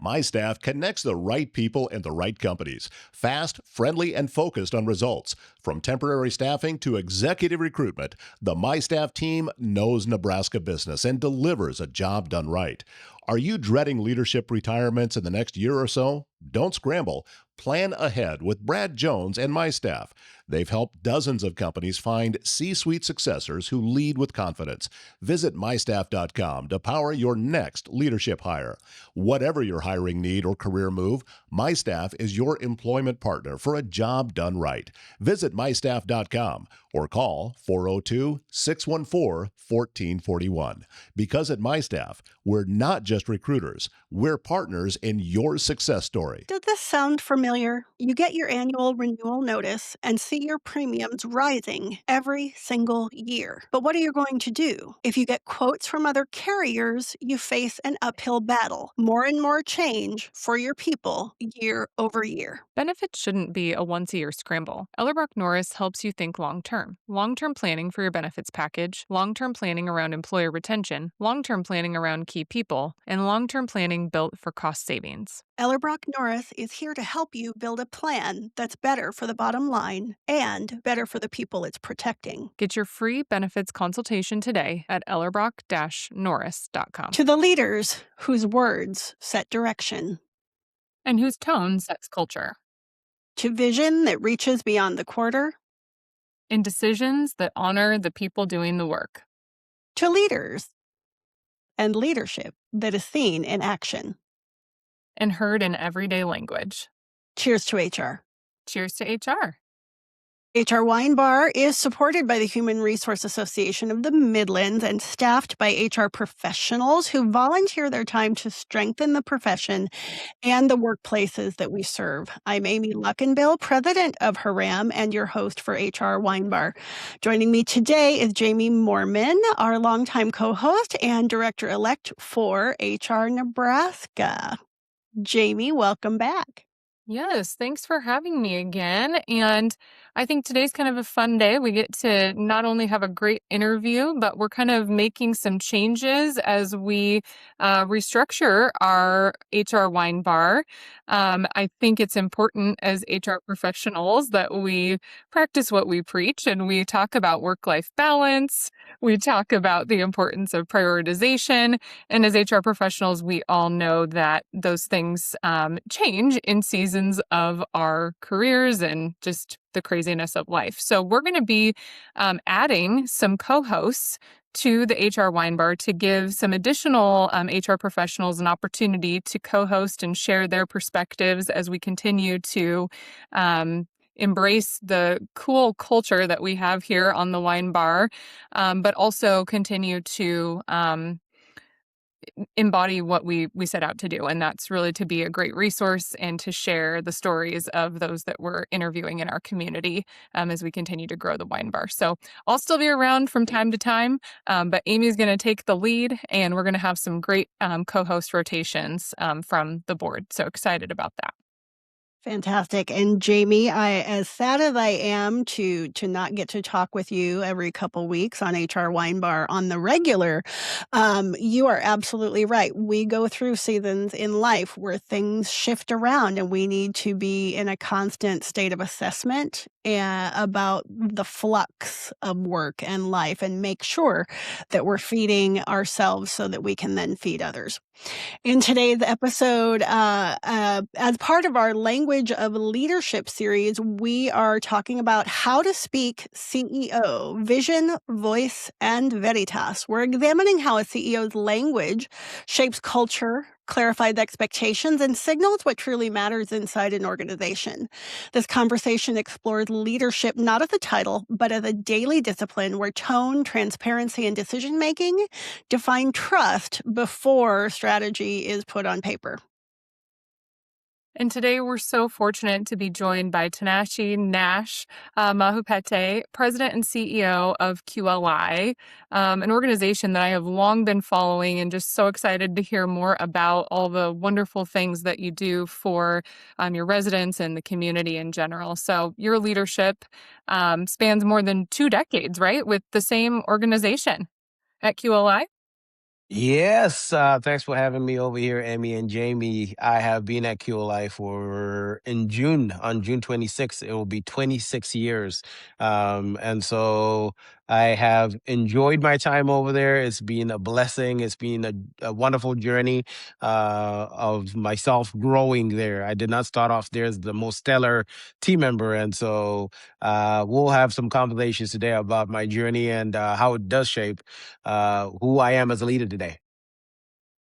My Staff connects the right people and the right companies. Fast, friendly, and focused on results. From temporary staffing to executive recruitment, the My Staff team knows Nebraska business and delivers a job done right. Are you dreading leadership retirements in the next year or so? Don't scramble. Plan ahead with Brad Jones and My Staff. They've helped dozens of companies find C-suite successors who lead with confidence. Visit mystaff.com to power your next leadership hire. Whatever your hiring need or career move, My Staff is your employment partner for a job done right. Visit mystaff.com or call 402-614-1441. Because at My Staff, we're not just recruiters, we're partners in your success story. Does this sound familiar? You get your annual renewal notice and see your premiums rising every single year. But what are you going to do? If you get quotes from other carriers, you face an uphill battle. More and more change for your people year over year. Benefits shouldn't be a once-a-year scramble. Ellerbrock Norris helps you think long-term. Long-term planning for your benefits package, long-term planning around employer retention, long-term planning around key people, and long-term planning built for cost savings. Ellerbrock Norris is here to help you build a plan that's better for the bottom line and better for the people it's protecting. Get your free benefits consultation today at ellerbrock-norris.com. To the leaders whose words set direction. And whose tone sets culture. To vision that reaches beyond the quarter. And decisions that honor the people doing the work. To leaders and leadership that is seen in action. And heard in everyday language. Cheers to HR. Cheers to HR. HR Wine Bar is supported by the Human Resource Association of the Midlands and staffed by HR professionals who volunteer their time to strengthen the profession and the workplaces that we serve. I'm Amy Luckenbill, president of HRAM and your host for HR Wine Bar. Joining me today is Jamie Mohrman, our longtime co-host and director-elect for HR Nebraska. Jamie, welcome back. Yes, thanks for having me again. And I think today's kind of a fun day. We get to not only have a great interview, but we're kind of making some changes as we restructure our HR wine bar. I think it's important as HR professionals that we practice what we preach and we talk about work-life balance. We talk about the importance of prioritization. And as HR professionals, we all know that those things change in seasons of our careers and just the craziness of life. So we're going to be adding some co-hosts to the HR Wine Bar to give some additional HR professionals an opportunity to co-host and share their perspectives as we continue to embrace the cool culture that we have here on the wine bar, but also continue to embody what we set out to do. And that's really to be a great resource and to share the stories of those that we're interviewing in our community as we continue to grow the wine bar. So I'll still be around from time to time, but Amy's going to take the lead and we're going to have some great co-host rotations from the board. So excited about that. Fantastic. And Jamie, as sad as I am to not get to talk with you every couple weeks on HR Wine Bar on the regular, you are absolutely right. We go through seasons in life where things shift around and we need to be in a constant state of assessment about the flux of work and life and make sure that we're feeding ourselves so that we can then feed others. In today's episode, as part of our Language of Leadership series, we are talking about how to speak CEO, vision, voice, and veritas. We're examining how a CEO's language shapes culture, clarifies expectations, and signals what truly matters inside an organization. This conversation explores leadership not as a title, but as a daily discipline where tone, transparency, and decision-making define trust before strategy is put on paper. And today we're so fortunate to be joined by Tinashe Nash Mahupete, President and CEO of QLI, an organization that I have long been following and just so excited to hear more about all the wonderful things that you do for your residents and the community in general. So your leadership spans more than 2 decades, right, with the same organization at QLI? Yes, thanks for having me over here, Emmy and Jamie. I have been at QLI for in June, on June 26th, it will be 26 years. And so I have enjoyed my time over there. It's been a blessing. It's been a wonderful journey of myself growing there. I did not start off there as the most stellar team member. And so we'll have some conversations today about my journey and how it does shape who I am as a leader today.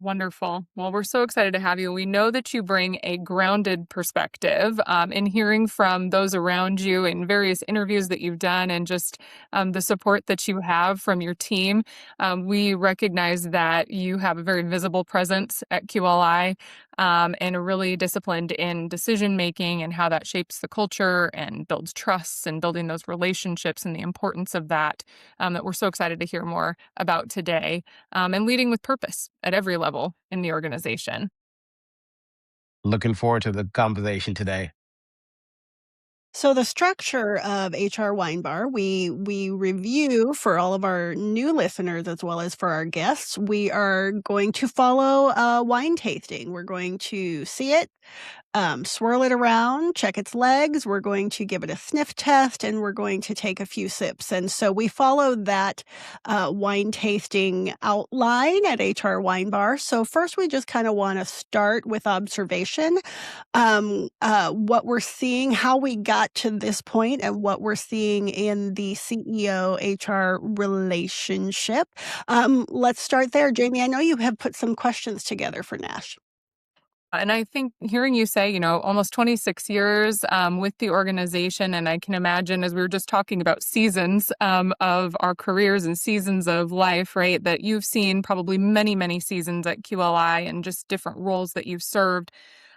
Wonderful. Well, we're so excited to have you. We know that you bring a grounded perspective in hearing from those around you in various interviews that you've done and just the support that you have from your team. We recognize that you have a very visible presence at QLI and are really disciplined in decision making and how that shapes the culture and builds trusts and building those relationships and the importance of that we're so excited to hear more about today and leading with purpose at every level in the organization. Looking forward to the conversation today. So the structure of HR Wine Bar, we review for all of our new listeners as well as for our guests. We are going to follow wine tasting. We're going to see it, swirl it around, check its legs. We're going to give it a sniff test, and we're going to take a few sips. And so we follow that wine tasting outline at HR Wine Bar. So first, we just kind of want to start with observation, what we're seeing, how we got to this point, and what we're seeing in the CEO HR relationship. Let's start there. Jamie, I know you have put some questions together for Nash. And I think hearing you say, almost 26 years with the organization, and I can imagine as we were just talking about seasons of our careers and seasons of life, right, that you've seen probably many, many seasons at QLI and just different roles that you've served.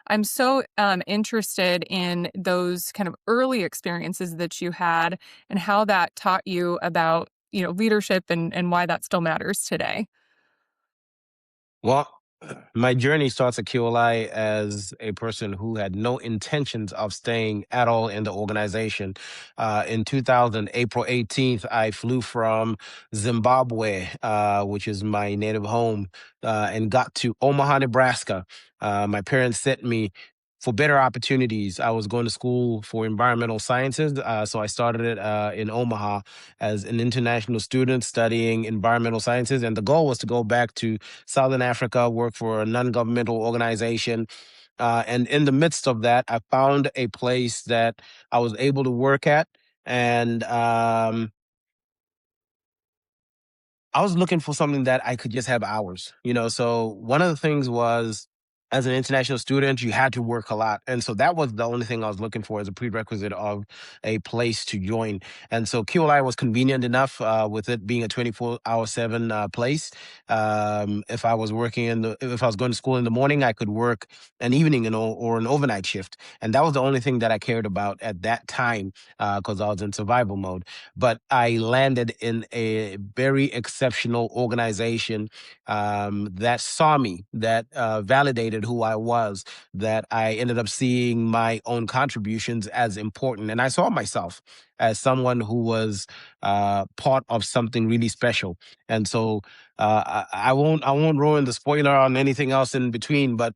I'm so interested in those kind of early experiences that you had and how that taught you about, leadership and why that still matters today. Well, my journey starts at QLI as a person who had no intentions of staying at all in the organization. In 2000, April 18th, I flew from Zimbabwe, which is my native home, and got to Omaha, Nebraska. My parents sent me for better opportunities. I was going to school for environmental sciences, so I started it in Omaha as an international student studying environmental sciences, and the goal was to go back to Southern Africa, work for a non-governmental organization. And in the midst of that, I found a place that I was able to work at. And I was looking for something that I could just have hours, So one of the things was, as an international student, you had to work a lot. And so that was the only thing I was looking for as a prerequisite of a place to join. And so QLI was convenient enough with it being a 24-hour-7 place. If I was if I was going to school in the morning, I could work an evening or an overnight shift. And that was the only thing that I cared about at that time because I was in survival mode. But I landed in a very exceptional organization that saw me, that validated who I was, that I ended up seeing my own contributions as important. And I saw myself as someone who was part of something really special. And so I won't ruin the spoiler on anything else in between, but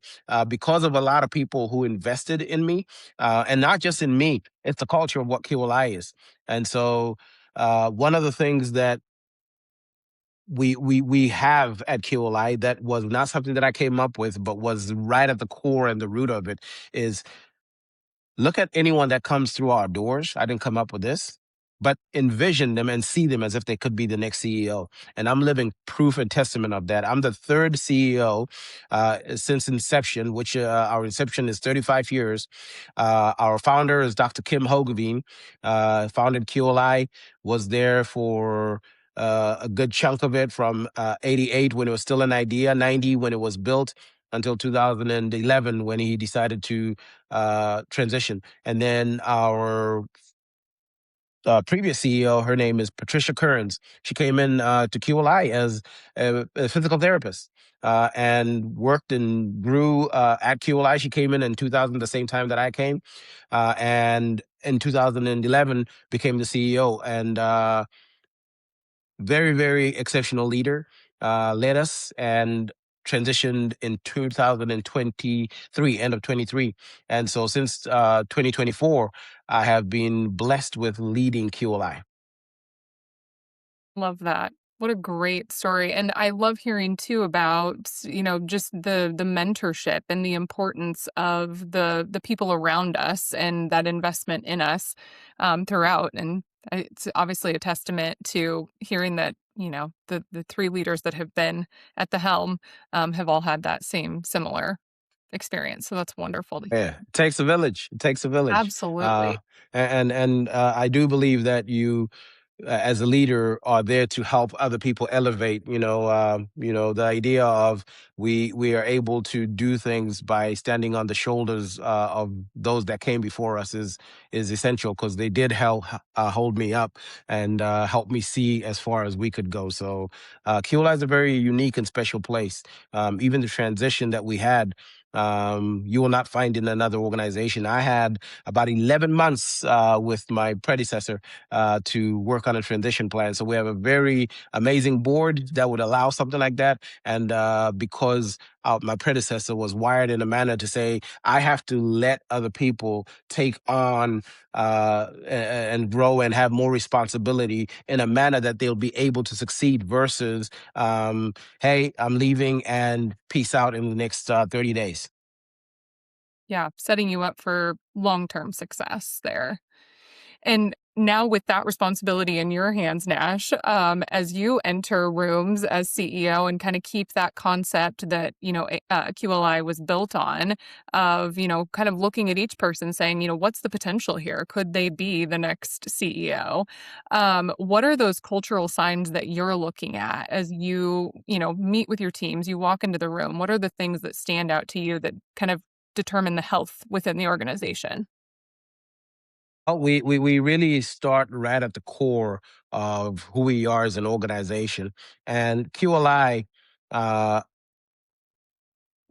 because of a lot of people who invested in me, and not just in me, it's the culture of what QLI is. And so one of the things that we have at QLI that was not something that I came up with, but was right at the core and the root of it is look at anyone that comes through our doors. I didn't come up with this, but envision them and see them as if they could be the next CEO. And I'm living proof and testament of that. I'm the third CEO since inception, which our inception is 35 years. Our founder is Dr. Kim Hogeveen, founded QLI, was there for a good chunk of it from 88 when it was still an idea, 90 when it was built, until 2011 when he decided to transition. And then our previous CEO, her name is Patricia Kearns. She came in to QLI as a physical therapist and worked and grew at QLI. She came in 2000, the same time that I came, and in 2011 became the CEO. And very, very exceptional leader. led us and transitioned in 2023, end of 23. And so since 2024, I have been blessed with leading QLI. Love that. What a great story. And I love hearing too about, just the mentorship and the importance of the people around us and that investment in us throughout. And it's obviously a testament to hearing that, the three leaders that have been at the helm have all had that same similar experience. So that's wonderful to hear. Yeah, it takes a village. It takes a village. Absolutely. And I do believe that you, as a leader, are there to help other people elevate. The idea of we are able to do things by standing on the shoulders of those that came before us is essential, because they did help hold me up and help me see as far as we could go. So QLI is a very unique and special place. Even the transition that we had. You will not find in another organization. I had about 11 months with my predecessor to work on a transition plan. So we have a very amazing board that would allow something like that. And because my predecessor was wired in a manner to say, I have to let other people take on and grow and have more responsibility in a manner that they'll be able to succeed versus, hey, I'm leaving and peace out in the next 30 days. Yeah, setting you up for long-term success there. And now with that responsibility in your hands, Nash, as you enter rooms as CEO and kind of keep that concept that, QLI was built on of, kind of looking at each person saying, what's the potential here? Could they be the next CEO? What are those cultural signs that you're looking at as you, meet with your teams, you walk into the room? What are the things that stand out to you that kind of determine the health within the organization? Oh, we really start right at the core of who we are as an organization. And QLI, uh,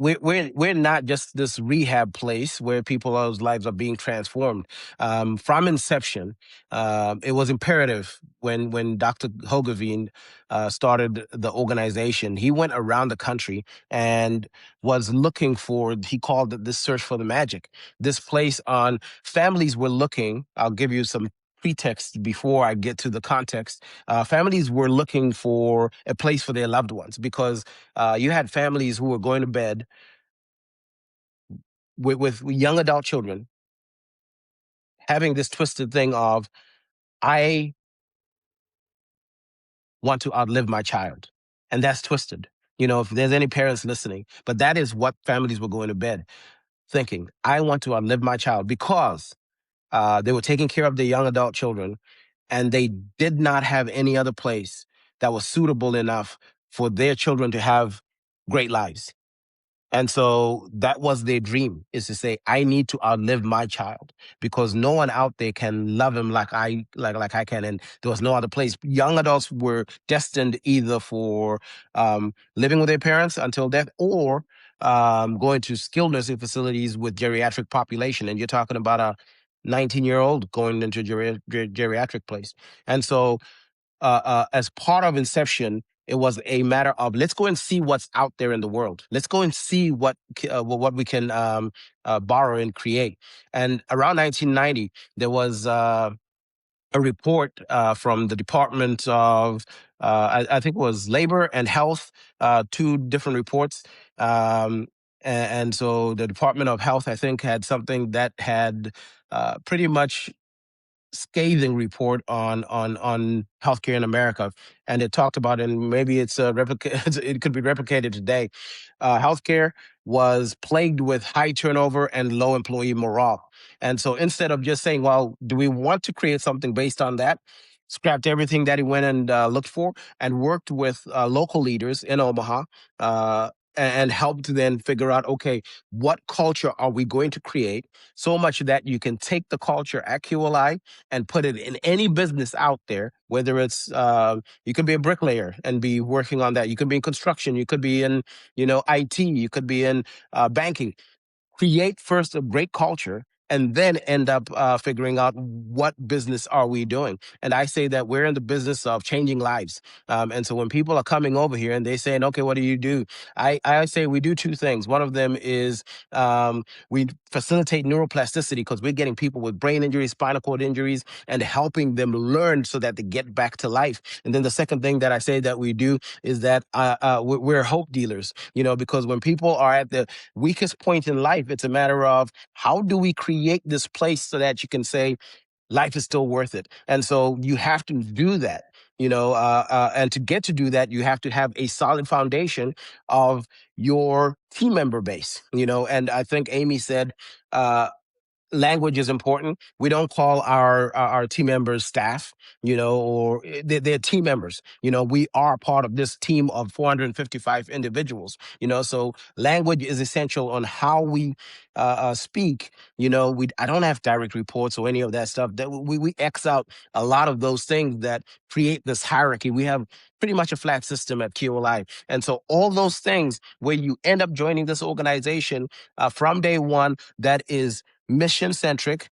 we're not just this rehab place where people's lives are being transformed. From inception, it was imperative when Dr. Hogeveen started the organization. He went around the country and was looking for. He called it this search for the magic. This place on families were looking. I'll give you some pretext before I get to the context. Families were looking for a place for their loved ones because you had families who were going to bed with young adult children having this twisted thing of, I want to outlive my child. And that's twisted. If there's any parents listening, but that is what families were going to bed thinking. I want to outlive my child because they were taking care of their young adult children and they did not have any other place that was suitable enough for their children to have great lives. And so that was their dream, is to say, I need to outlive my child because no one out there can love him like I can. And there was no other place. Young adults were destined either for living with their parents until death or going to skilled nursing facilities with geriatric population. And you're talking about a 19-year-old going into geriatric place. And so as part of Inception, it was a matter of let's go and see what's out there in the world. Let's go and see what we can borrow and create. And around 1990, there was a report from the Department of I think it was Labor and Health, two different reports. And so the Department of Health, I think, had something that had pretty much scathing report on healthcare in America, and it talked about, and maybe it's it could be replicated today. Healthcare was plagued with high turnover and low employee morale, and so instead of just saying, "Well, do we want to create something based on that?" Scrapped everything that he went and looked for, and worked with local leaders in Omaha. And helped then figure out, okay, what culture are we going to create so much that you can take the culture at QLI and put it in any business out there, whether it's you could be a bricklayer and be working on that. You could be in construction. You could be in, IT. You could be in banking. Create first a great culture and then end up figuring out what business are we doing. And I say that we're in the business of changing lives. And so when people are coming over here and they're saying, okay, what do you do? I say we do two things. One of them is we facilitate neuroplasticity because we're getting people with brain injuries, spinal cord injuries, and helping them learn so that they get back to life. And then the second thing that I say that we do is that we're hope dealers, because when people are at the weakest point in life, it's a matter of how do we create this place so that you can say, life is still worth it. And so you have to do that, and to get to do that, you have to have a solid foundation of your team member base, and I think Amy said, language is important. We don't call our team members staff, or they're team members. We are part of this team of 455 individuals. So language is essential on how we speak. I don't have direct reports or any of that stuff. That we X out a lot of those things that create this hierarchy. We have pretty much a flat system at QLI, and so all those things where you end up joining this organization from day one that is mission centric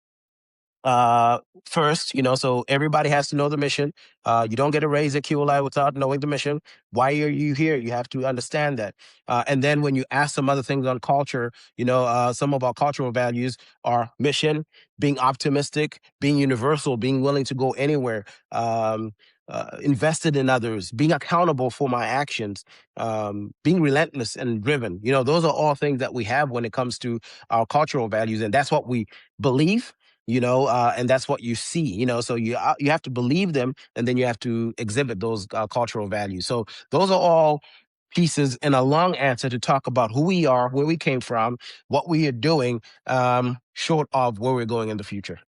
first, so everybody has to know the mission. You don't get a raise at QLI without knowing the mission. Why are you here? You have to understand that. And then when you ask some other things on culture, some of our cultural values are mission, being optimistic, being universal, being willing to go anywhere, invested in others, being accountable for my actions, being relentless and driven. Those are all things that we have when it comes to our cultural values. And that's what we believe, and that's what you see, so you have to believe them, and then you have to exhibit those cultural values. So those are all pieces in a long answer to talk about who we are, where we came from, what we are doing, short of where we're going in the future.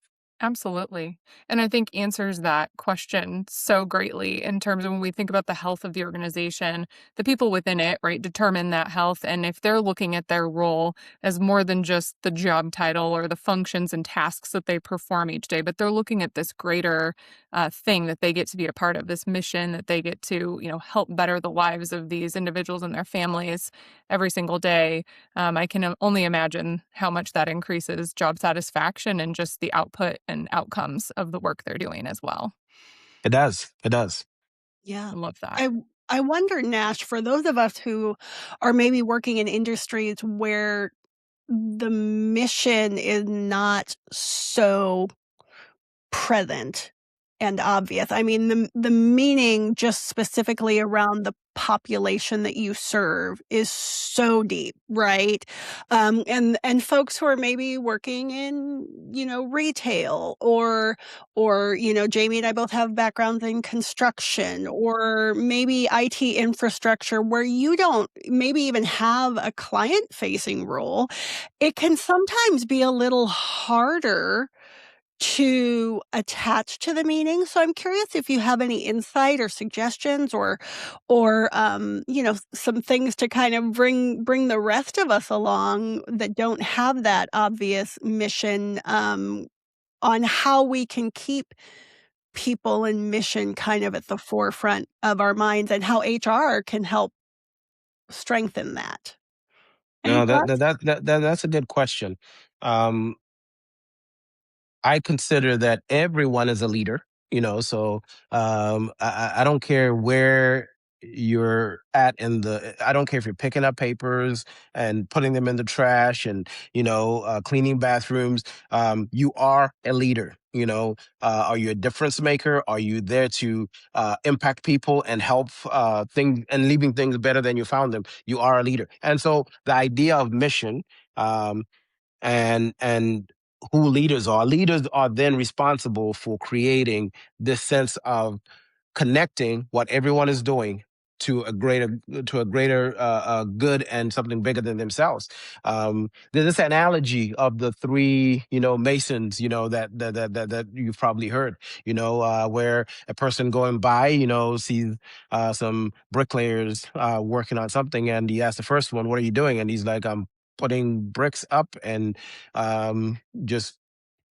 Absolutely. And I think answers that question so greatly in terms of when we think about the health of the organization, the people within it, right, determine that health. And if they're looking at their role as more than just the job title or the functions and tasks that they perform each day, but they're looking at this greater thing that they get to be a part of, this mission that they get to, help better the lives of these individuals and their families every single day. I can only imagine how much that increases job satisfaction and just the output and outcomes of the work they're doing as well. It does. It does. Yeah. I love that. I wonder, Nash, for those of us who are maybe working in industries where the mission is not so present and obvious. I mean, the meaning just specifically around the population that you serve is so deep, right? And folks who are maybe working in, retail or, Jamie and I both have backgrounds in construction or maybe IT infrastructure where you don't maybe even have a client-facing role. It can sometimes be a little harder to attach to the meaning. So I'm curious if you have any insight or suggestions or some things to kind of bring the rest of us along that don't have that obvious mission, on how we can keep people and mission kind of at the forefront of our minds and how HR can help strengthen that. Any No, thoughts? that's a good question. Um, I consider that everyone is a leader, so I don't care where you're at I don't care if you're picking up papers and putting them in the trash and, cleaning bathrooms. You are a leader. Are you a difference maker? Are you there to impact people and help things and leaving things better than you found them? You are a leader. And so the idea of mission, um, and who leaders are then responsible for creating this sense of connecting what everyone is doing to a greater good and something bigger than themselves. There's this analogy of the three masons, that you've probably heard, where a person going by sees some bricklayers working on something, and he asks the first one, what are you doing? And he's like, I'm putting bricks up and just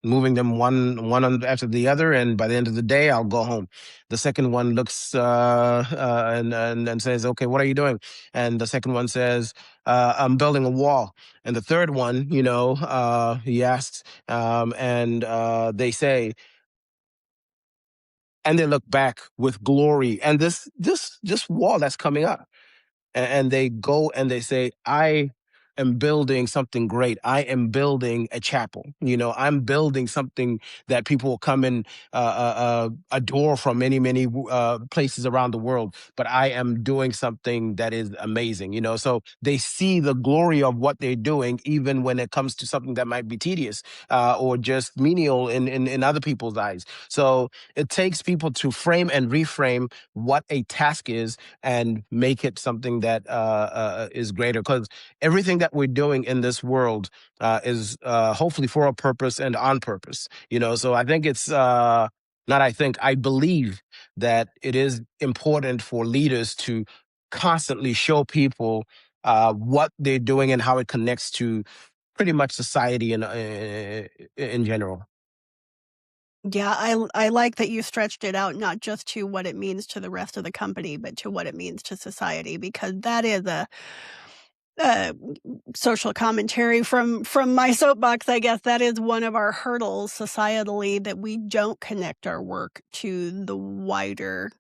moving them one after the other, and by the end of the day, I'll go home. The second one looks and says, "Okay, what are you doing?" And the second one says, "I'm building a wall." And the third one, he asks, and they say, and they look back with glory, and this wall that's coming up, and they go and they say, "I am building something great. I am building a chapel. I'm building something that people will come and adore from many places around the world, but I am doing something that is amazing." So they see the glory of what they're doing, even when it comes to something that might be tedious or just menial in other people's eyes. So it takes people to frame and reframe what a task is and make it something that is greater. Because everything that we're doing in this world is hopefully for a purpose and on purpose. So I think it's not. I believe that it is important for leaders to constantly show people what they're doing and how it connects to pretty much society in general. Yeah, I like that you stretched it out not just to what it means to the rest of the company, but to what it means to society, because that is a uh, social commentary from my soapbox. I guess that is one of our hurdles societally, that we don't connect our work to the wider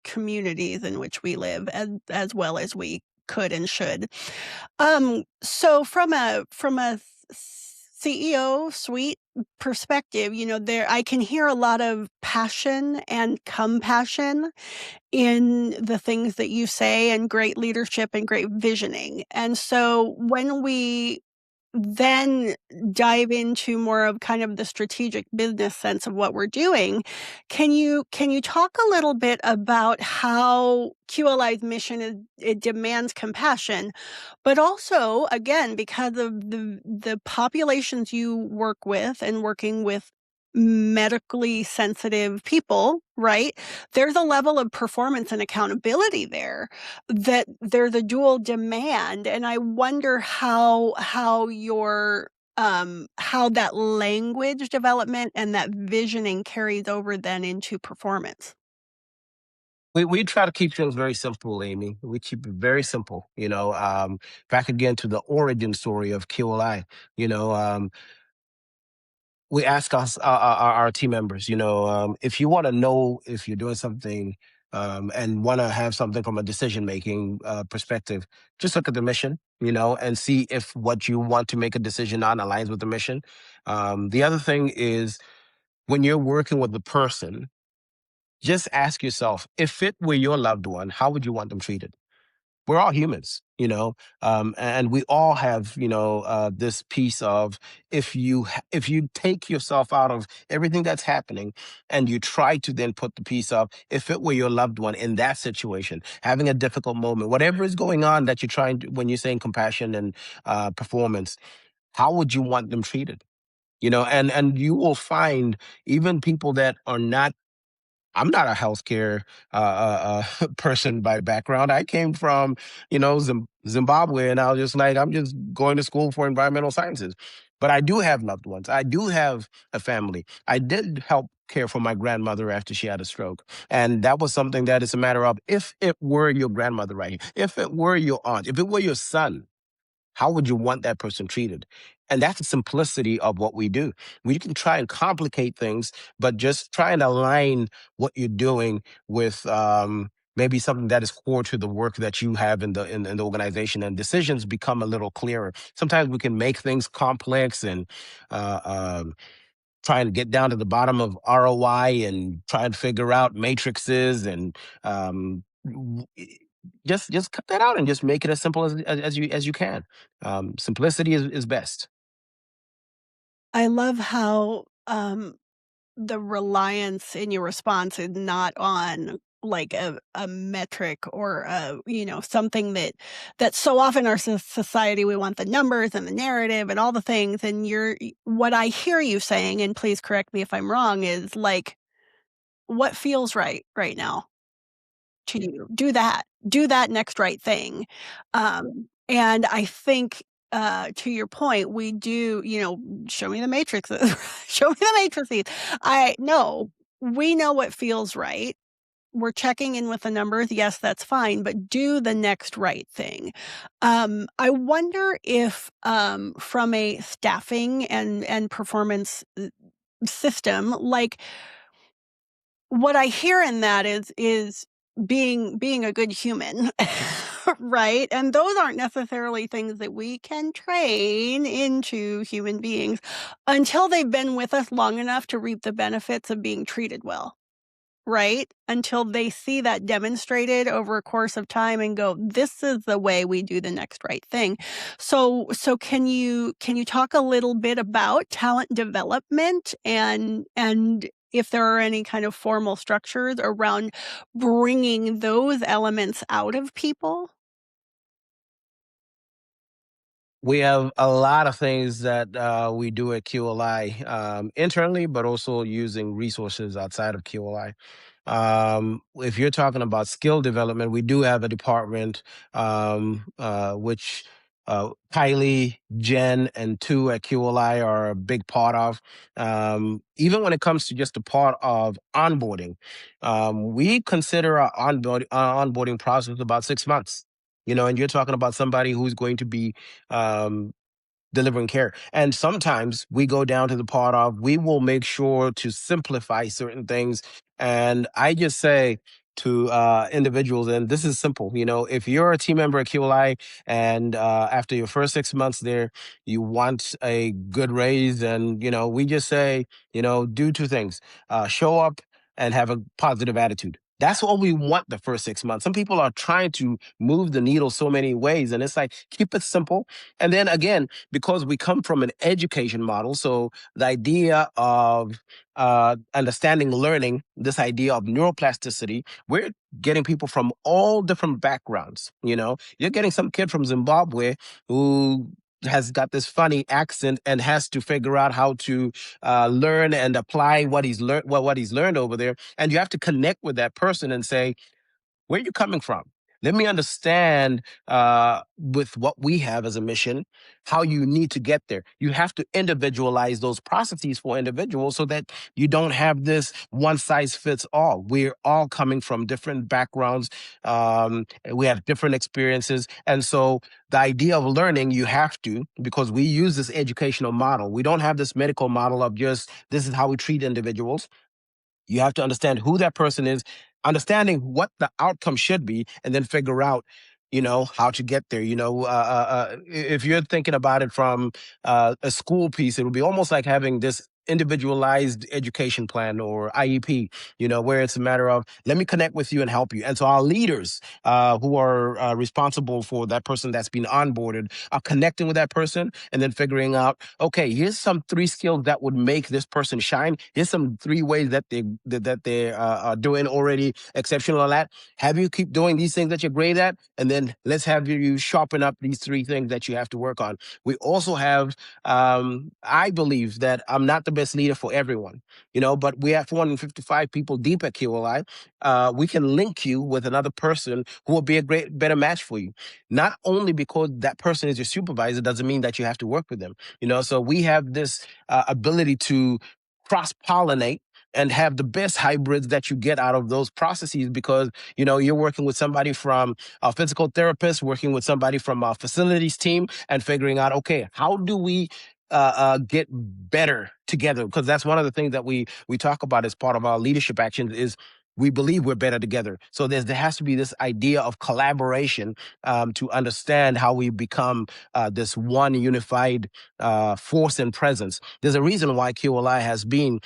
communities in which we live as well as we could and should. So from a CEO suite perspective, there I can hear a lot of passion and compassion in the things that you say, and great leadership and great visioning. And so when we then dive into more of kind of the strategic business sense of what we're doing, can you talk a little bit about how QLI's mission is, it demands compassion, but also, again, because of the populations you work with and working with medically sensitive people, right? There's a level of performance and accountability there, that there's a dual demand, and I wonder how that language development and that visioning carries over then into performance. We try to keep things very simple, Amy. We keep it very simple. Back again to the origin story of QLI. You know, we ask our team members. If you want to know if you're doing something and want to have something from a decision making perspective, just look at the mission. And see if what you want to make a decision on aligns with the mission. The other thing is, when you're working with the person, just ask yourself, if it were your loved one, how would you want them treated? We're all humans, and we all have, this piece of, if you take yourself out of everything that's happening, and you try to then put the piece of, if it were your loved one in that situation, having a difficult moment, whatever is going on that you're trying to, when you're saying compassion and performance, how would you want them treated? And you will find even people that are not. I'm not a healthcare person by background. I came from, Zimbabwe, and I was just like, I'm just going to school for environmental sciences. But I do have loved ones. I do have a family. I did help care for my grandmother after she had a stroke. And that was something that is a matter of, if it were your grandmother right here, if it were your aunt, if it were your son, how would you want that person treated? And that's the simplicity of what we do. We can try and complicate things, but just try and align what you're doing with maybe something that is core to the work that you have in the organization, and decisions become a little clearer. Sometimes we can make things complex and uh, um, try and get down to the bottom of ROI and try and figure out matrices and w- i- just cut that out and just make it as simple as you can. Simplicity is best. I love how, the reliance in your response is not on like a metric or something that so often our society, we want the numbers and the narrative and all the things, and what I hear you saying, and please correct me if I'm wrong, is like, what feels right now to you? Do that next right thing. And I think to your point, we do, show me the matrices, show me the matrices. We know what feels right. We're checking in with the numbers. Yes, that's fine, but do the next right thing. I wonder if, from a staffing and performance system, like what I hear in that is being a good human, right? And those aren't necessarily things that we can train into human beings until they've been with us long enough to reap the benefits of being treated well. Right? Until they see that demonstrated over a course of time and go, "This is the way we do the next right thing." So can you talk a little bit about talent development and if there are any kind of formal structures around bringing those elements out of people? We have a lot of things that we do at QLI internally, but also using resources outside of QLI. If you're talking about skill development, we do have a department which Kylie, Jen, and two at QLI are a big part of. Even when it comes to just the part of onboarding, we consider our onboarding process about 6 months. And you're talking about somebody who's going to be um, delivering care. And sometimes we go down to the part of we will make sure to simplify certain things. And I just say to individuals, and this is simple, if you're a team member at QLI and after your first 6 months there, you want a good raise, and we just say, do two things: show up and have a positive attitude. That's all we want the first 6 months. Some people are trying to move the needle so many ways, and it's like, keep it simple. And then again, because we come from an education model, so the idea of understanding learning, this idea of neuroplasticity, we're getting people from all different backgrounds. You're getting some kid from Zimbabwe who has got this funny accent and has to figure out how to learn and apply what he's learned, what he's learned over there. And you have to connect with that person and say, where are you coming from? Let me understand with what we have as a mission, how you need to get there. You have to individualize those processes for individuals so that you don't have this one size fits all. We're all coming from different backgrounds. We have different experiences. And so the idea of learning, you have to, because we use this educational model. We don't have this medical model of just this is how we treat individuals. You have to understand who that person is, understanding what the outcome should be, and then figure out, how to get there. If you're thinking about it from a school piece, it would be almost like having this individualized education plan or IEP, where it's a matter of, let me connect with you and help you. And so our leaders who are responsible for that person that's been onboarded are connecting with that person and then figuring out, okay, here's some 3 skills that would make this person shine. Here's some 3 ways that they are doing already exceptional at that. Have you keep doing these things that you're great at, and then let's have you sharpen up these 3 things that you have to work on. We also have, I believe that I'm not the best leader for everyone, but we have 455 people deep at QLI. We can link you with another person who will be a better match for you. Not only because that person is your supervisor doesn't mean that you have to work with them. So we have this ability to cross-pollinate and have the best hybrids that you get out of those processes, because you're working with somebody from a physical therapist, working with somebody from a facilities team, and figuring out, okay, how do we get better together? Because that's one of the things that we talk about as part of our leadership actions is we believe we're better together. So there has to be this idea of collaboration to understand how we become this one unified force and presence. There's a reason why QLI has been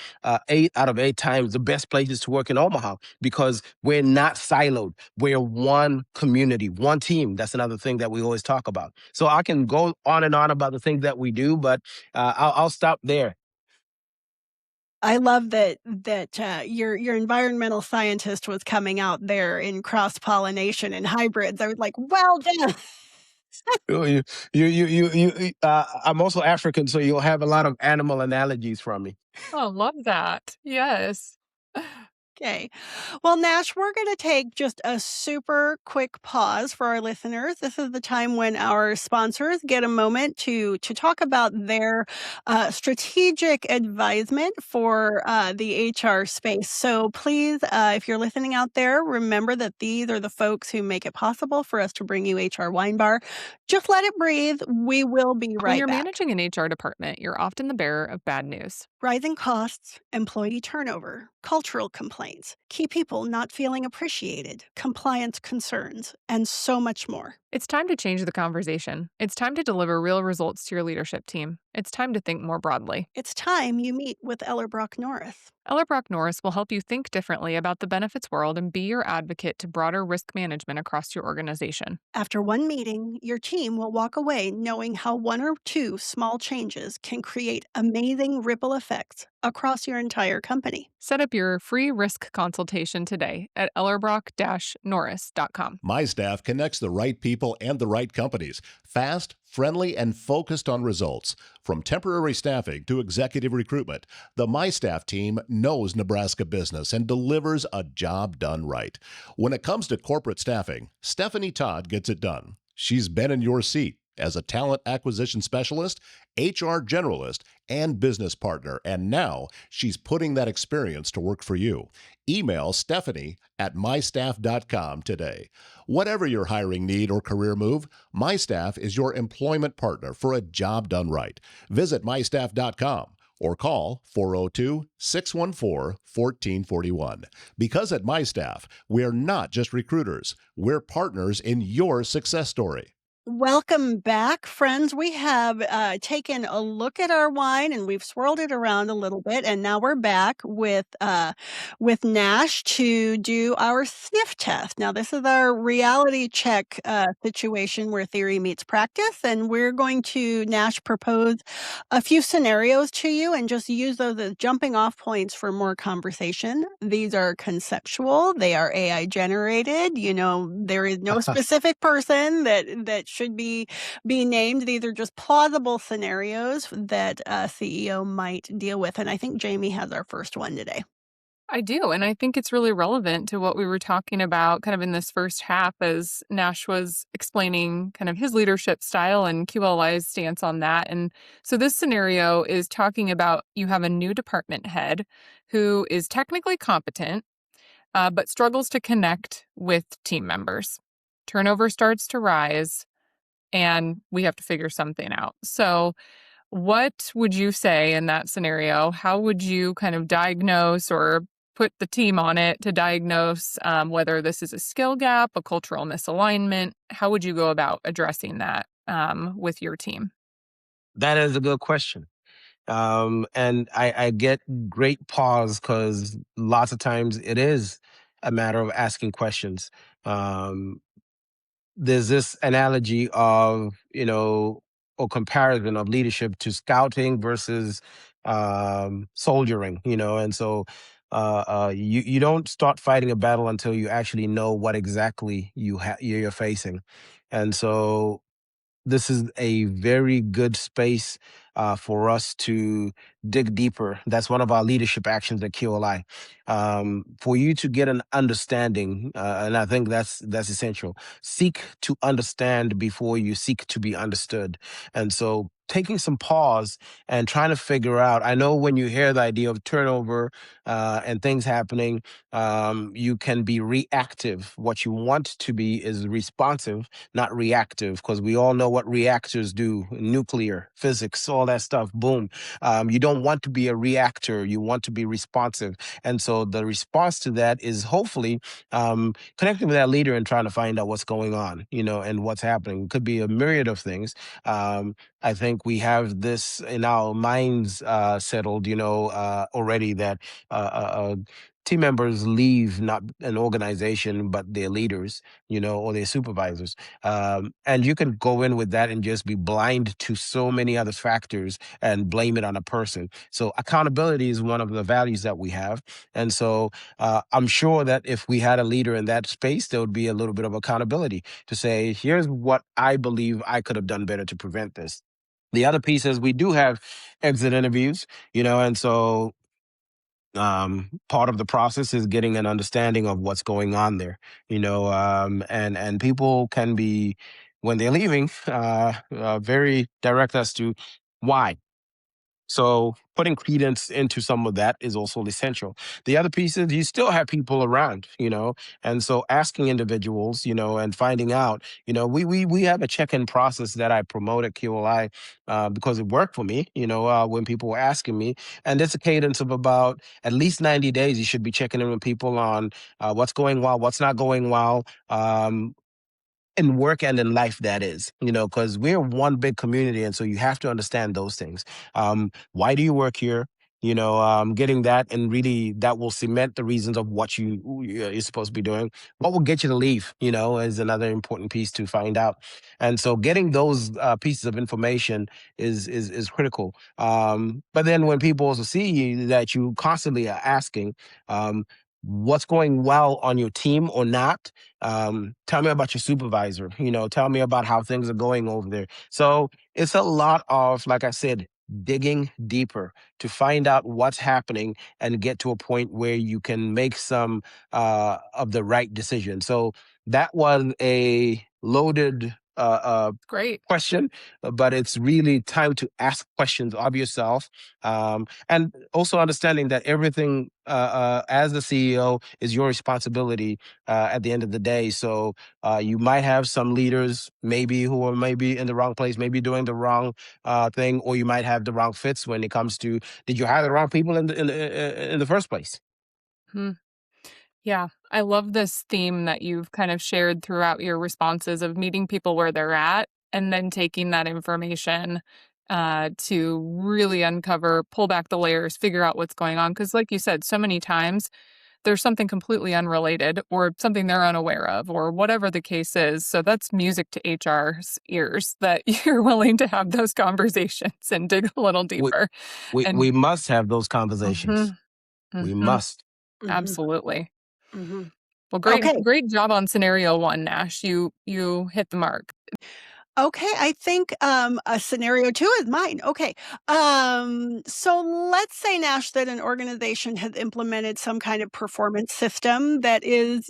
8 out of 8 times the best places to work in Omaha, because we're not siloed. We're one community, one team. That's another thing that we always talk about. So I can go on and on about the things that we do, but I'll stop there. I love that your environmental scientist was coming out there in cross-pollination and hybrids. I was like, "Well done." I'm also African, so you'll have a lot of animal analogies from me. Oh, love that. Yes. Okay. Well, Nash, we're going to take just a super quick pause for our listeners. This is the time when our sponsors get a moment to talk about their strategic advisement for the HR space. So please, if you're listening out there, remember that these are the folks who make it possible for us to bring you HR Wine Bar. Just let it breathe. We will be When right you're back. managing an HR department, you're often the bearer of bad news. Rising costs, employee turnover, cultural complaints, key people not feeling appreciated, compliance concerns, and so much more. It's time to change the conversation. It's time to deliver real results to your leadership team. It's time to think more broadly. It's time you meet with Ellerbrock Norris. Ellerbrock Norris will help you think differently about the benefits world and be your advocate to broader risk management across your organization. After one meeting, your team will walk away knowing how one or two small changes can create amazing ripple effects across your entire company. Set up your free risk consultation today at ellerbrock-norris.com. My Staff connects the right people and the right companies. Fast, friendly, and focused on results. From temporary staffing to executive recruitment, the My Staff team knows Nebraska business and delivers a job done right. When it comes to corporate staffing, Stephanie Todd gets it done. She's been in your seat as a talent acquisition specialist, HR generalist, and business partner, and now she's putting that experience to work for you. Email Stephanie at mystaff.com today. Whatever your hiring need or career move, My Staff is your employment partner for a job done right. Visit mystaff.com or call 402-614-1441. Because at My Staff, we're not just recruiters, we're partners in your success story. Welcome back, friends. We have taken a look at our wine and we've swirled it around a little bit, and now we're back with Nash to do our sniff test. Now, this is our reality check situation where theory meets practice, and we're going to, Nash, propose a few scenarios to you and just use those as jumping off points for more conversation. These are conceptual. They are AI generated. You know, there is no specific person that should be named. These are just plausible scenarios that a CEO might deal with. And I think Jamie has our first one today. I do. And I think it's really relevant to what we were talking about kind of in this first half as Nash was explaining kind of his leadership style and QLI's stance on that. And so this scenario is talking about you have a new department head who is technically competent, but struggles to connect with team members. Turnover starts to rise, and we have to figure something out. So what would you say in that scenario? How would you kind of diagnose or put the team on it to diagnose whether this is a skill gap, a cultural misalignment? How would you go about addressing that with your team? That is a good question. And I get great pause because lots of times it is a matter of asking questions. Um, there's this analogy of, or comparison of leadership to scouting versus soldiering, and so you don't start fighting a battle until you actually know what exactly you're facing. And so this is a very good space for us to dig deeper. That's one of our leadership actions at QLI. For you to get an understanding, and I think that's essential. Seek to understand before you seek to be understood. And so taking some pause and trying to figure out, I know when you hear the idea of turnover and things happening, you can be reactive. What you want to be is responsive, not reactive, because we all know what reactors do: nuclear, physics, all that stuff. Boom. You don't want to be a reactor. You want to be responsive. And so the response to that is hopefully connecting with that leader and trying to find out what's going on, and what's happening. It could be a myriad of things. I think we have this in our minds settled, already, that team members leave not an organization, but their leaders, or their supervisors. And you can go in with that and just be blind to so many other factors and blame it on a person. So accountability is one of the values that we have. And so I'm sure that if we had a leader in that space, there would be a little bit of accountability to say, here's what I believe I could have done better to prevent this. The other piece is we do have exit interviews, and so Part of the process is getting an understanding of what's going on there, and people can be, when they're leaving, very direct as to why. So putting credence into some of that is also essential. The other piece is you still have people around, and so asking individuals, and finding out, we have a check-in process that I promote at QLI because it worked for me, when people were asking me, and it's a cadence of about at least 90 days. You should be checking in with people on what's going well, what's not going well, in work and in life, that is, because we're one big community. And so you have to understand those things. Why do you work here? Getting that, and really that will cement the reasons of what you're supposed to be doing. What will get you to leave, is another important piece to find out. And so getting those pieces of information is critical. But then when people also see that you constantly are asking, what's going well on your team or not, tell me about your supervisor, tell me about how things are going over there. So it's a lot of, like I said, digging deeper to find out what's happening and get to a point where you can make some of the right decision. So that was a loaded Great. question, but it's really time to ask questions of yourself, and also understanding that everything as the CEO is your responsibility at the end of the day. So you might have some leaders maybe who are maybe in the wrong place, maybe doing the wrong thing, or you might have the wrong fits when it comes to, did you hire the wrong people in the first place? Hmm. Yeah, I love this theme that you've kind of shared throughout your responses of meeting people where they're at and then taking that information to really uncover, pull back the layers, figure out what's going on. Because, like you said, so many times there's something completely unrelated or something they're unaware of or whatever the case is. So that's music to HR's ears that you're willing to have those conversations and dig a little We, deeper. we, And we must have those conversations. mhm, We mhm, must. absolutely. Mhm. Well, Okay. great job on scenario one, Nash. You hit the mark. Okay, I think, a scenario 2 is mine. Okay. So let's say, Nash, that an organization has implemented some kind of performance system that is,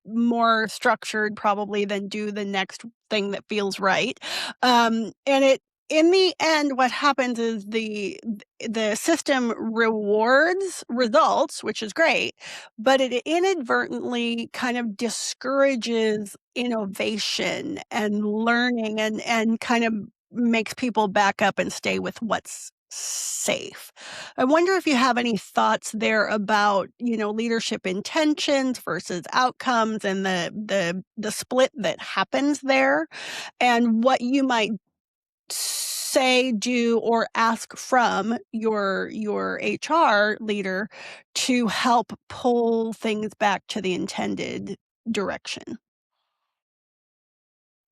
more structured probably than do the next thing that feels right. And it in the end, what happens is the system rewards results, which is great, but it inadvertently kind of discourages innovation and learning and kind of makes people back up and stay with what's safe. I wonder if you have any thoughts there about, leadership intentions versus outcomes and the split that happens there, and what you might say, do, or ask from your HR leader to help pull things back to the intended direction.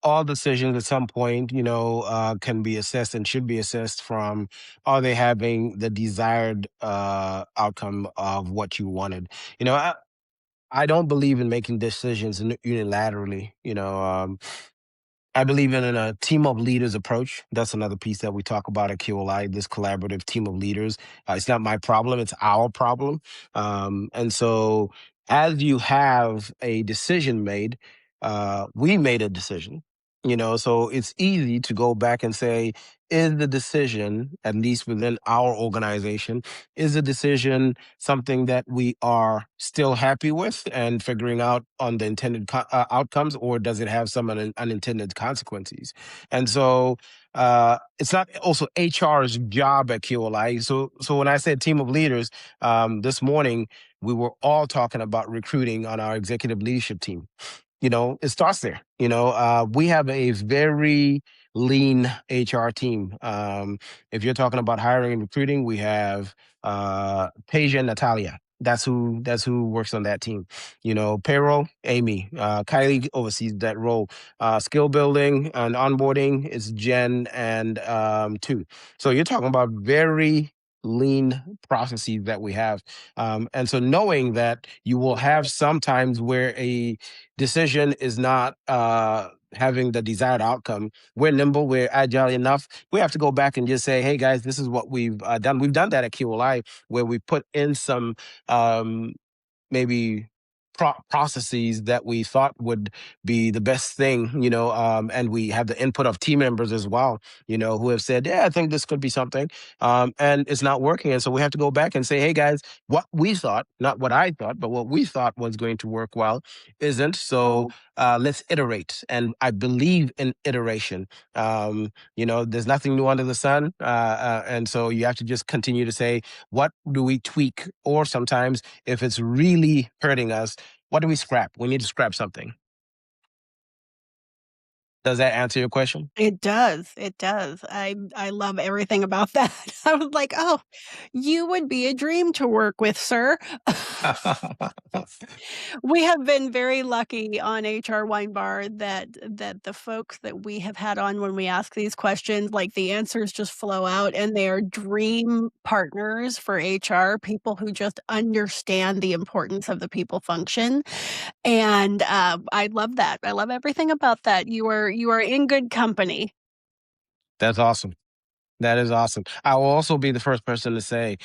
All decisions at some point, can be assessed and should be assessed from, are they having the desired outcome of what you wanted? I don't believe in making decisions unilaterally. I believe in a team of leaders approach. That's another piece that we talk about at QLI, this collaborative team of leaders. It's not my problem, it's our problem. And so, as you have a decision made, we made a decision, so it's easy to go back and say, is the decision, at least within our organization, is the decision something that we are still happy with and figuring out on the intended outcomes, or does it have some unintended consequences? And so it's not also HR's job at QLI. So when I said team of leaders, this morning we were all talking about recruiting on our executive leadership team. It starts there. We have a very lean HR team. If you're talking about hiring and recruiting, we have Tasia and Natalia. That's who works on that team. Payroll, Amy. Kylie oversees that role. Skill building and onboarding is Jen and two. So you're talking about very lean processes that we have. And so knowing that you will have some times where a decision is not having the desired outcome, we're nimble, we're agile enough. We have to go back and just say, hey guys, this is what we've done. We've done that at QLI, where we put in some maybe processes that we thought would be the best thing, and we have the input of team members as well, who have said, yeah, I think this could be something, and it's not working. And so we have to go back and say, hey guys, what we thought, not what I thought, but what we thought was going to work well isn't. So let's iterate. And I believe in iteration. There's nothing new under the sun. And so you have to just continue to say, what do we tweak? Or sometimes if it's really hurting us, what do we scrap? We need to scrap something. Does that answer your question? It does. It does. I love everything about that. I was like, oh, you would be a dream to work with, sir. We have been very lucky on HR Wine Bar that the folks that we have had on when we ask these questions, like the answers just flow out, and they are dream partners for HR, people who just understand the importance of the people function. And I love that. I love everything about that. You are in good company. That's awesome. That is awesome. I will also be the first person to say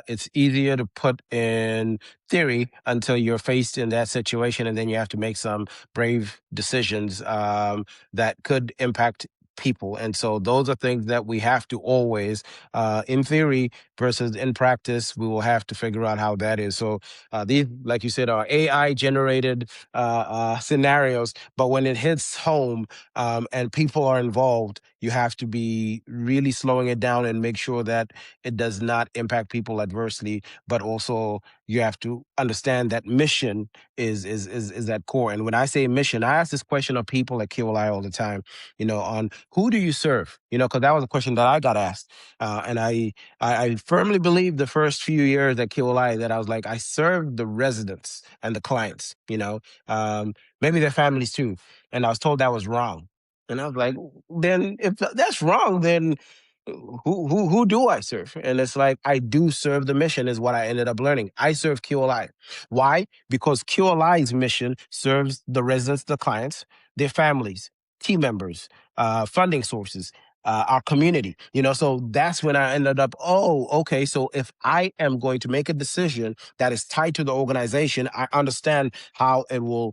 it's easier to put in theory until you're faced in that situation, and then you have to make some brave decisions that could impact people. And so those are things that we have to always, in theory versus in practice, we will have to figure out how that is. So these, like you said, are AI generated scenarios, but when it hits home and people are involved, you have to be really slowing it down and make sure that it does not impact people adversely, but also you have to understand that mission is at core. And when I say mission, I ask this question of people at QLI all the time, on who do you serve? Because that was a question that I got asked. And I firmly believe the first few years at QLI that I was like, I serve the residents and the clients, maybe their families too. And I was told that was wrong. And I was like, then if that's wrong, then who do I serve? And it's like, I do serve the mission is what I ended up learning. I serve QLI. Why? Because QLI's mission serves the residents, the clients, their families, team members, funding sources, our community, so that's when I ended up, oh, okay. So if I am going to make a decision that is tied to the organization, I understand how it will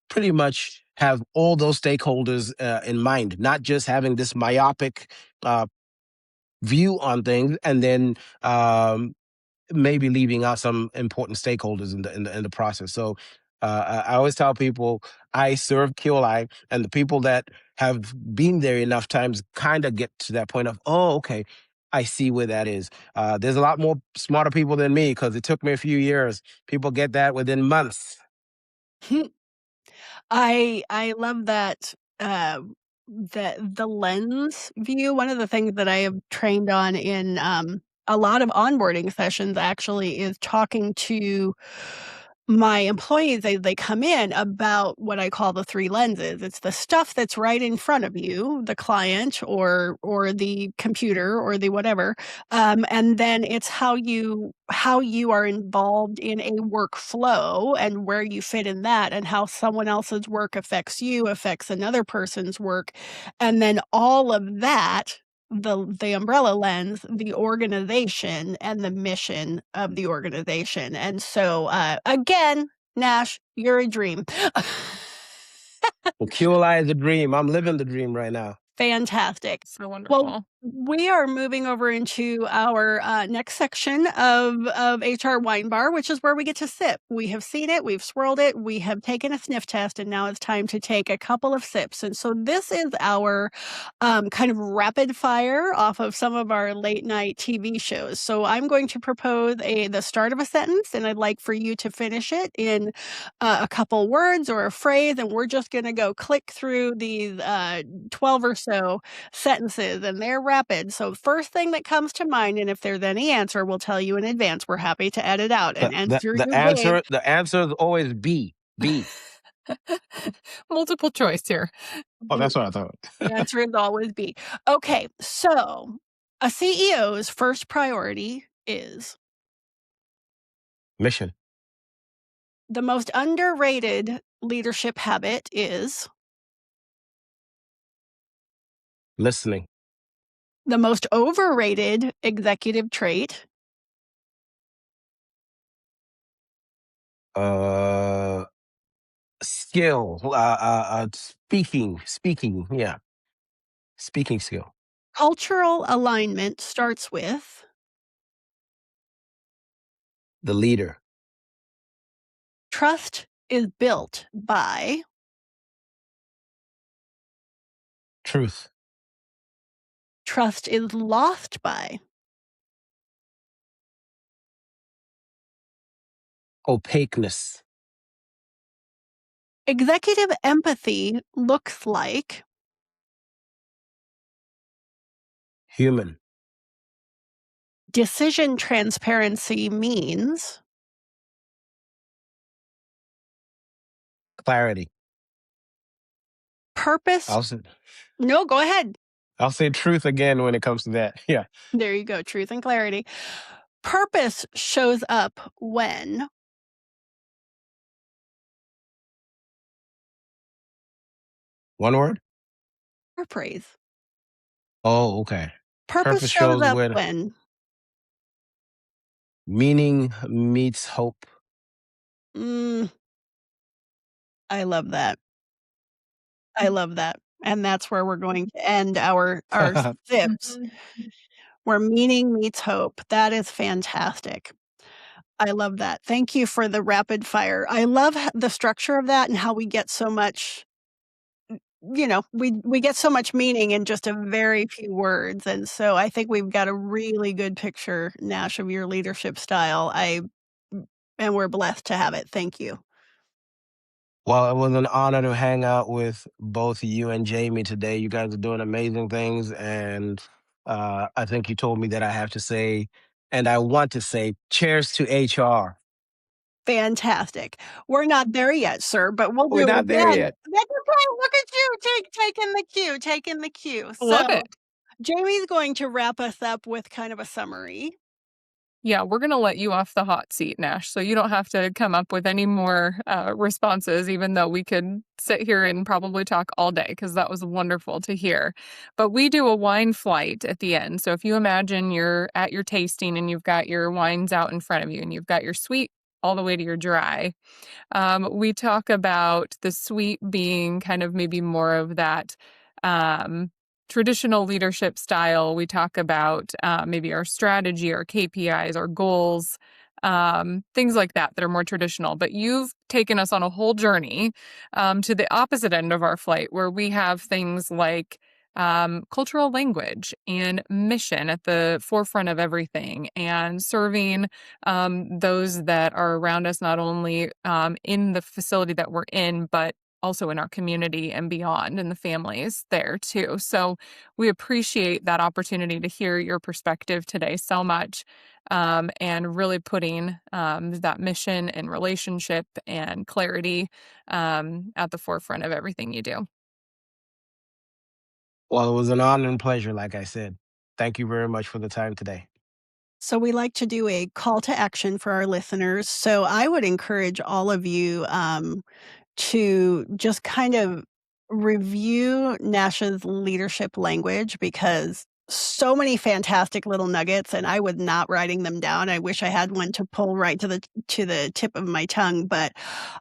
pretty much have all those stakeholders in mind, not just having this myopic view on things and then maybe leaving out some important stakeholders in the process. So I always tell people I serve QLI, and the people that have been there enough times kind of get to that point of, oh, okay, I see where that is. There's a lot more smarter people than me because it took me a few years. People get that within months. I love that the lens view. One of the things that I have trained on in a lot of onboarding sessions actually is talking to my employees as they come in about what I call the three lenses. It's the stuff that's right in front of you, the client or the computer or the whatever, and then it's how you are involved in a workflow and where you fit in that, and how someone else's work affects you, affects another person's work, and then all of that. The umbrella lens, the organization, and the mission of the organization. And so, again, Nash, you're a dream. Well, QLI is a dream. I'm living the dream right now. Fantastic. So wonderful. Well, we are moving over into our next section of HR Wine Bar, which is where we get to sip. We have seen it, we've swirled it, we have taken a sniff test, and now it's time to take a couple of sips. And so this is our kind of rapid fire off of some of our late night TV shows. So I'm going to propose the start of a sentence, and I'd like for you to finish it in a couple words or a phrase, and we're just going to go click through these 12 or so sentences, and they're rapid. So first thing that comes to mind, and if there's any answer, we'll tell you in advance. We're happy to edit out. And The answer is always B. Multiple choice here. Oh, that's what I thought. The answer is always B. Okay, so A CEO's first priority is Mission. the most underrated leadership habit is Listening. the most overrated executive trait. Skill. Speaking. Yeah. Speaking skill. Cultural alignment starts with The leader. trust is built by Truth. trust is lost by Opaqueness. executive empathy looks like Human. decision transparency means Clarity. purpose. No, go ahead. I'll say truth again when it comes to that. Yeah. There you go. Truth and clarity. Purpose shows up when One word? or praise. Oh, okay. Purpose Purpose shows shows up when when meaning meets hope. I love that. I love that. And that's where we're going to end our sips, where meaning meets hope. That is fantastic. I love that. Thank you for the rapid fire. I love the structure of that and how we get so much, we get so much meaning in just a very few words. And so I think we've got a really good picture, Nash, of your leadership style. And we're blessed to have it. Thank you. Well, it was an honor to hang out with both you and Jamie today. You guys are doing amazing things. And I think you told me that I have to say, and I want to say, cheers to HR. Fantastic. We're not there yet, sir, but we'll We're do it not there again. yet. That's okay. Look at you taking the cue. Love So it. Jamie's going to wrap us up with kind of a summary. Yeah, we're going to let you off the hot seat, Nash, so you don't have to come up with any more responses, even though we could sit here and probably talk all day, because that was wonderful to hear. But we do a wine flight at the end. So if you imagine you're at your tasting and you've got your wines out in front of you and you've got your sweet all the way to your dry, we talk about the sweet being kind of maybe more of that traditional leadership style. We talk about maybe our strategy, our KPIs, our goals, things like that are more traditional. But you've taken us on a whole journey to the opposite end of our flight, where we have things like cultural language and mission at the forefront of everything, and serving those that are around us, not only in the facility that we're in, but also in our community and beyond, and the families there too. So we appreciate that opportunity to hear your perspective today so much, and really putting that mission and relationship and clarity at the forefront of everything you do. Well, it was an honor and pleasure, like I said. Thank you very much for the time today. So we like to do a call to action for our listeners. So I would encourage all of you to just kind of review Nash's leadership language, because so many fantastic little nuggets, and I was not writing them down. I wish I had one to pull right to the tip of my tongue. But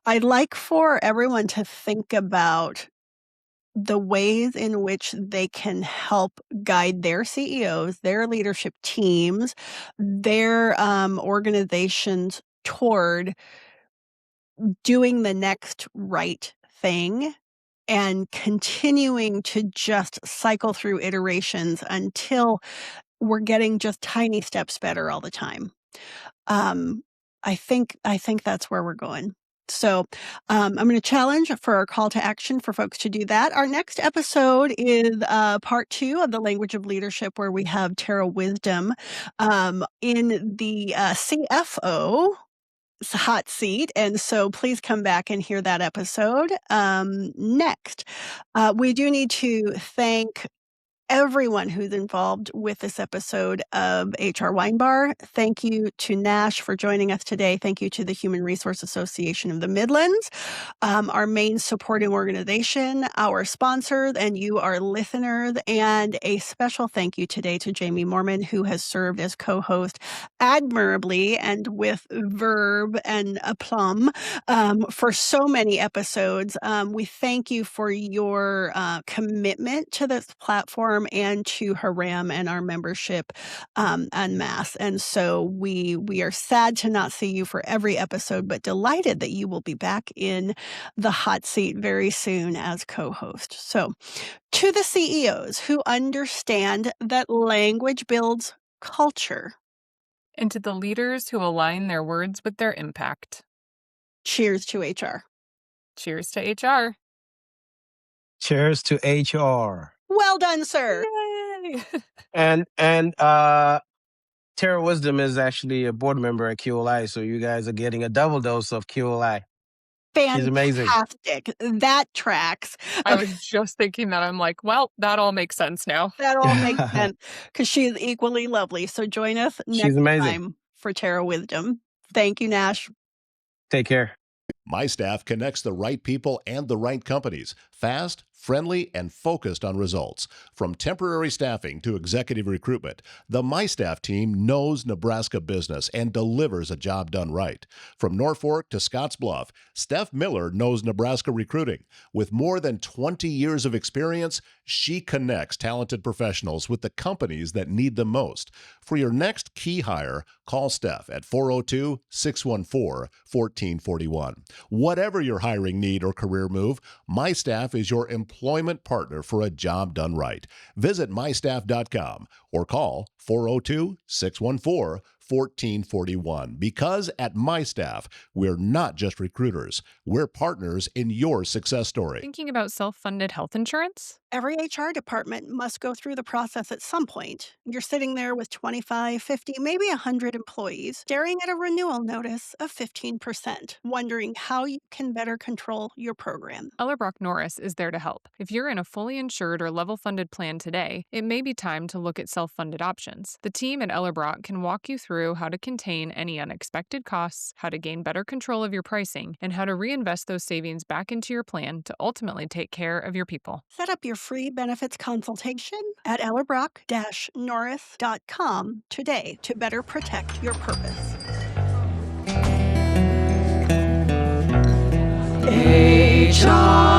I'd like for everyone to think about the ways in which they can help guide their CEOs, their leadership teams, their organizations toward doing the next right thing and continuing to just cycle through iterations until we're getting just tiny steps better all the time. I think that's where we're going. So I'm going to challenge for our call to action for folks to do that. Our next episode is part 2 of the language of leadership, where we have Tara Wisdom in the CFO hot seat. And so please come back and hear that episode next. We do need to thank everyone who's involved with this episode of HR Wine Bar. Thank you to Nash for joining us today. Thank you to the Human Resource Association of the Midlands, our main supporting organization, our sponsors, and you, our listeners. And a special thank you today to Jamie Mohrman, who has served as co-host admirably and with verve and aplomb for so many episodes. We thank you for your commitment to this platform and to Haram and our membership en masse. And so we are sad to not see you for every episode, but delighted that you will be back in the hot seat very soon as co-host. So to the CEOs who understand that language builds culture. And to the leaders who align their words with their impact. Cheers to HR. Cheers to HR. Cheers to HR. Well done, sir. Yay! And Tara Wisdom is actually a board member at QLI, so you guys are getting a double dose of QLI. She's amazing. Fantastic. That tracks. I was just thinking that. I'm like, well, that all makes sense now. That all makes sense because she is equally lovely. So join us She's next amazing. time for Tara Wisdom. Thank you, Nash. Take care. My Staff connects the right people and the right companies, fast, friendly, and focused on results. From temporary staffing to executive recruitment, the My Staff team knows Nebraska business and delivers a job done right. From Norfolk to Scottsbluff, Steph Miller knows Nebraska recruiting. With more than 20 years of experience, she connects talented professionals with the companies that need them most. For your next key hire, call Steph at 402-614-1441. Whatever your hiring need or career move, My Staff is your employment partner for a job done right. Visit mystaff.com or call 402-614-1441. Because at My Staff, we're not just recruiters, we're partners in your success story. Thinking about self-funded health insurance? Every HR department must go through the process at some point. You're sitting there with 25, 50, maybe 100 employees, staring at a renewal notice of 15%, wondering how you can better control your program. Ellerbrock Norris is there to help. If you're in a fully insured or level-funded plan today, it may be time to look at self-funded options. The team at Ellerbrock can walk you through how to contain any unexpected costs, how to gain better control of your pricing, and how to reinvest those savings back into your plan to ultimately take care of your people. Set up your free benefits consultation at ellerbrock-norris.com today to better protect your purpose. HR